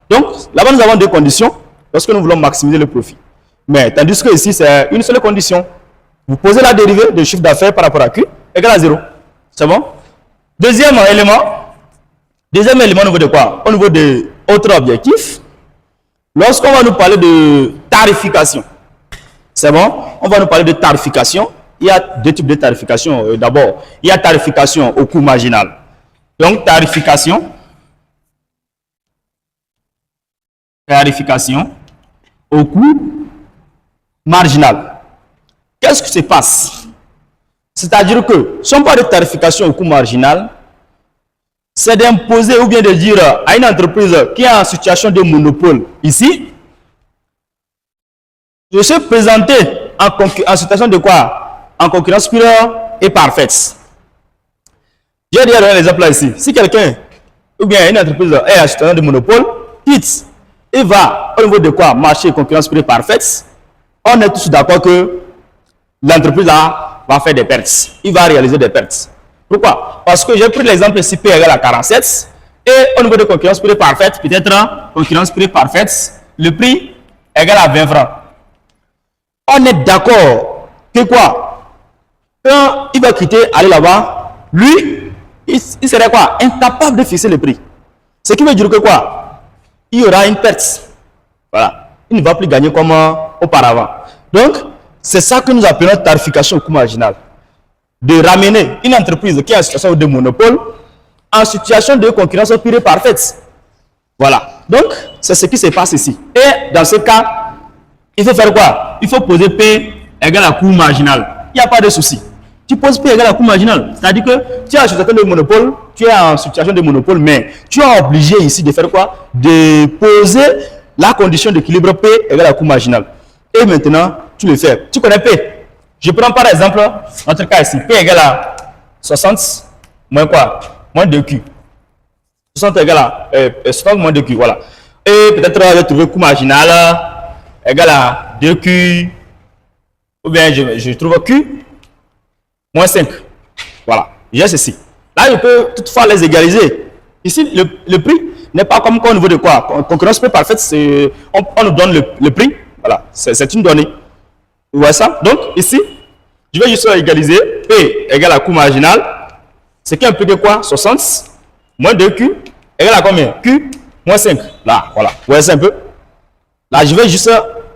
Donc, là-bas, nous avons deux conditions lorsque nous voulons maximiser le profit. Mais tandis que ici, c'est une seule condition. Vous posez la dérivée de chiffre d'affaires par rapport à Q égale à 0. C'est bon? Deuxième élément au niveau de quoi? Au niveau de autres objectifs. Lorsqu'on va nous parler de tarification, c'est bon? On va nous parler de tarification. Il y a deux types de tarification. D'abord, il y a tarification au coût marginal. Donc, tarification au coût marginal. Qu'est-ce qui se passe? C'est-à-dire que, si on parle de tarification au coût marginal, c'est d'imposer ou bien de dire à une entreprise qui est en situation de monopole ici, de se présenter en situation de quoi? En concurrence pure et parfaite. Je vais dire un exemple là ici. Si quelqu'un ou bien une entreprise est en situation de monopole, quitte et va au niveau de quoi? Marché concurrence pure et parfaite, on est tous d'accord que l'entreprise là va faire des pertes. Il va réaliser des pertes. Pourquoi? Parce que j'ai pris l'exemple ici, P égale à 47. Et au niveau de concurrence pure et parfaite, peut-être concurrence pure et parfaite, le prix égale à 20 francs. On est d'accord que quoi? Quand il va quitter, aller là-bas, lui, il serait quoi? Incapable de fixer le prix. Ce qui veut dire que quoi? Il y aura une perte. Voilà. Il ne va plus gagner comme auparavant. Donc, c'est ça que nous appelons tarification au coût marginal. De ramener une entreprise qui est en situation de monopole en situation de concurrence pure et parfaite. Voilà. Donc, c'est ce qui se passe ici. Et dans ce cas, il faut faire quoi? Il faut poser P égale à coût marginal. Il n'y a pas de souci. Tu poses P égale à coût marginal. C'est-à-dire que tu es en situation de monopole, tu es en situation de monopole, mais tu es obligé ici de faire quoi? De poser la condition d'équilibre P égale à coût marginal. Et maintenant, tu le fais. Tu connais P. Je prends par exemple notre cas ici. P égale à 60 moins quoi? Moins 2Q. 60 égale à 60 moins 2Q. Voilà. Et peut-être je vais trouver coût marginal égale à 2Q. Ou bien je trouve Q moins 5. Voilà. J'ai ceci. Là, je peux toutefois les égaliser. Ici, le prix n'est pas comme au niveau de quoi? Concurrence peu parfaite, on nous donne le prix. Voilà. C'est une donnée. Vous voyez ça? Donc, ici, je vais juste égaliser P égale à coût marginal. Ce qui implique quoi? 60 moins 2Q égale à combien? Q moins 5. Là, voilà. Vous voyez ça un peu? Là, je vais juste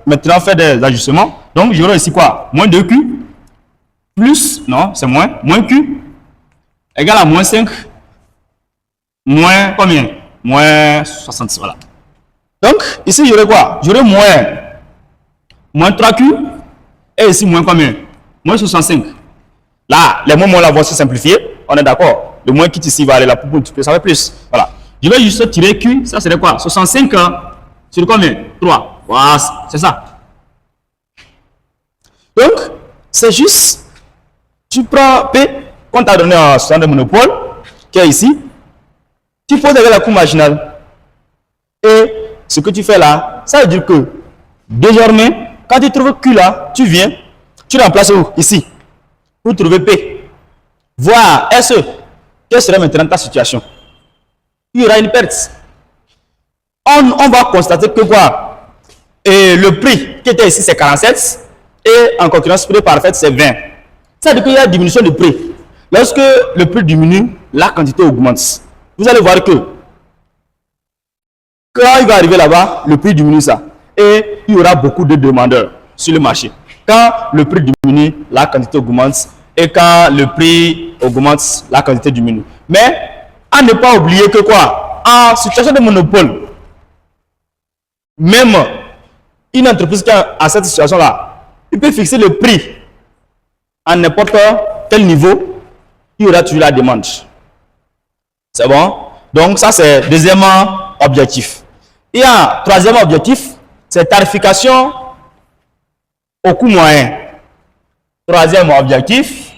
maintenant faire des ajustements. Donc, j'aurai ici quoi? Moins 2Q plus, non, c'est moins Q égale à moins 5 moins combien? Moins 60. Voilà. Donc, ici, j'aurai quoi? J'aurai moins 3Q. Et ici, moins combien? Moins 65. Là, les mots là vont se simplifier. On est d'accord. Le moins qui ici va aller là pour ça va plus. Voilà. Je vais juste tirer Q. Ça serait quoi? 65 sur combien? 3. Voilà, c'est ça. Donc, c'est juste, tu prends P qu'on t'a donné en situation de monopole, qui est ici. Tu poses avec la coût marginal. Et ce que tu fais là, ça veut dire que désormais, quand tu trouves Q là, tu viens, tu remplaces où? Ici. Pour trouver P. Voir, quelle serait maintenant ta situation? Il y aura une perte. On va constater que quoi? Et le prix qui était ici, c'est 47. Et en concurrence pure parfaite, c'est 20. Ça veut dire qu'il y a une diminution de prix. Lorsque le prix diminue, la quantité augmente. Vous allez voir que quand il va arriver là-bas, le prix diminue ça. Et il y aura beaucoup de demandeurs sur le marché. Quand le prix diminue, la quantité augmente. Et quand le prix augmente, la quantité diminue. Mais à ne pas oublier que quoi? En situation de monopole, même une entreprise qui est à cette situation-là, il peut fixer le prix à n'importe quel niveau, il y aura toujours la demande. C'est bon? Donc ça c'est deuxième objectif. Et un troisième objectif, c'est tarification au coût moyen. Troisième objectif.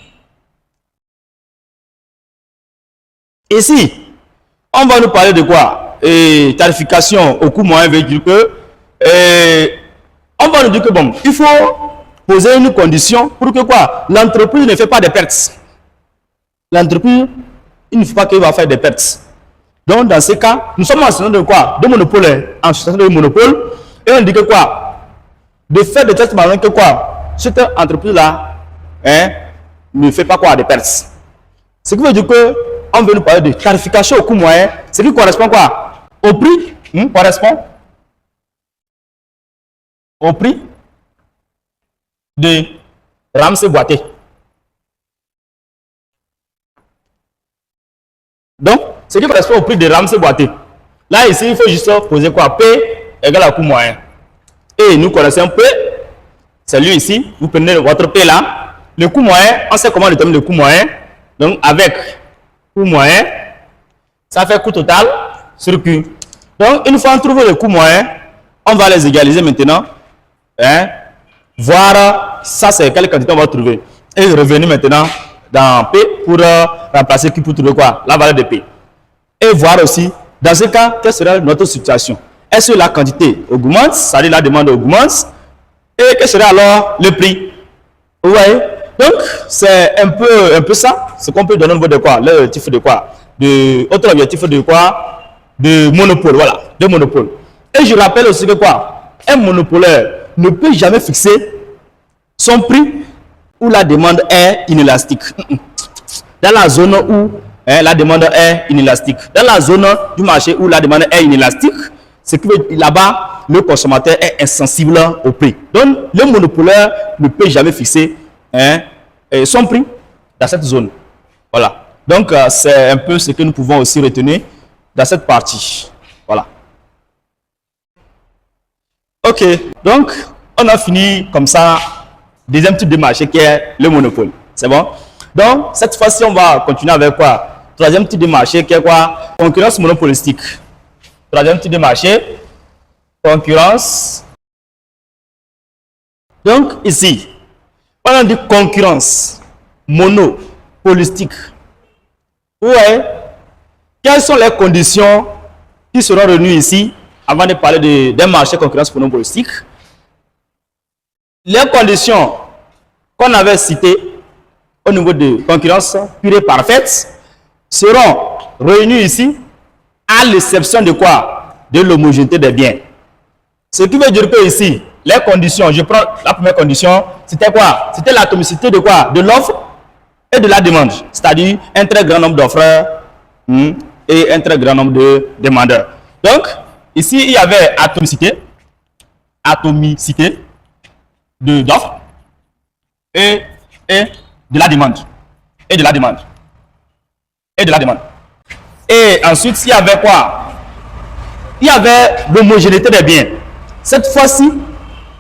Ici, on va nous parler de quoi? Et tarification au coût moyen veut dire que on va nous dire que bon, il faut poser une condition pour que quoi? L'entreprise ne fait pas de pertes. L'entreprise, il ne faut pas qu'elle va faire des pertes. Donc, dans ce cas, nous sommes en situation de quoi? De monopole, en situation de monopole. Et on dit que quoi? De faire de telle manière que quoi? Cette entreprise-là ne fait pas quoi? Des pertes. Ce qui veut dire que on veut nous parler de tarification au coût moyen, ce qui correspond quoi? Au prix, correspond au prix de Ramsey boîté. Donc, ce qui correspond au prix de Ramsey boîté. Là, ici, il faut juste poser quoi? P égale à coût moyen. Et nous connaissons P, c'est lui ici. Vous prenez votre P là. Le coût moyen, on sait comment déterminer le coût moyen. Donc, avec coût moyen, ça fait coût total sur Q. Donc, une fois on trouve le coût moyen, on va les égaliser maintenant. Voir ça, c'est quelle quantité on va trouver. Et revenir maintenant dans P pour remplacer Q pour trouver quoi? La valeur de P. Et voir aussi, dans ce cas, quelle sera notre situation. Est-ce que la quantité augmente, c'est-à-dire la demande augmente, et quel sera alors le prix? Vous voyez? Donc, c'est un peu ça, ce qu'on peut donner au niveau de quoi? L'objectif de quoi? Autre objectif de quoi? De monopole, voilà, de monopole. Et je rappelle aussi que quoi? Un monopolaire ne peut jamais fixer son prix où la demande est inélastique. Dans la zone où la demande est inélastique. Dans la zone du marché où la demande est inélastique, ce qui veut dire là-bas, le consommateur est insensible au prix. Donc, le monopolaire ne peut jamais fixer son prix dans cette zone. Voilà. Donc, c'est un peu ce que nous pouvons aussi retenir dans cette partie. Voilà. Ok. Donc, on a fini comme ça. Deuxième type de marché qui est le monopole. C'est bon? Donc, cette fois-ci, on va continuer avec quoi? Troisième type de marché qui est quoi? Concurrence monopolistique. Troisième type de marché, concurrence. Donc, ici, on a dit concurrence monopolistique. Ouais. Quelles sont les conditions qui seront réunies ici avant de parler d'un marché concurrence monopolistique? Les conditions qu'on avait citées au niveau de concurrence pure et parfaite seront réunies ici à l'exception de quoi? De l'homogénéité des biens. Ce qui veut dire que ici, les conditions, je prends la première condition, c'était quoi? C'était l'atomicité de quoi? De l'offre et de la demande. C'est-à-dire un très grand nombre d'offreurs et un très grand nombre de demandeurs. Donc, ici, il y avait atomicité d'offre et de la demande. Et de la demande. Et de la demande. Et ensuite, il y avait quoi? Il y avait l'homogénéité des biens. Cette fois-ci,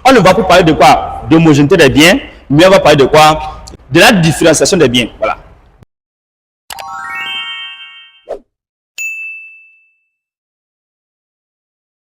on ne va pas parler de quoi? D'homogénéité des biens, mais on va parler de quoi? De la différenciation des biens. Voilà.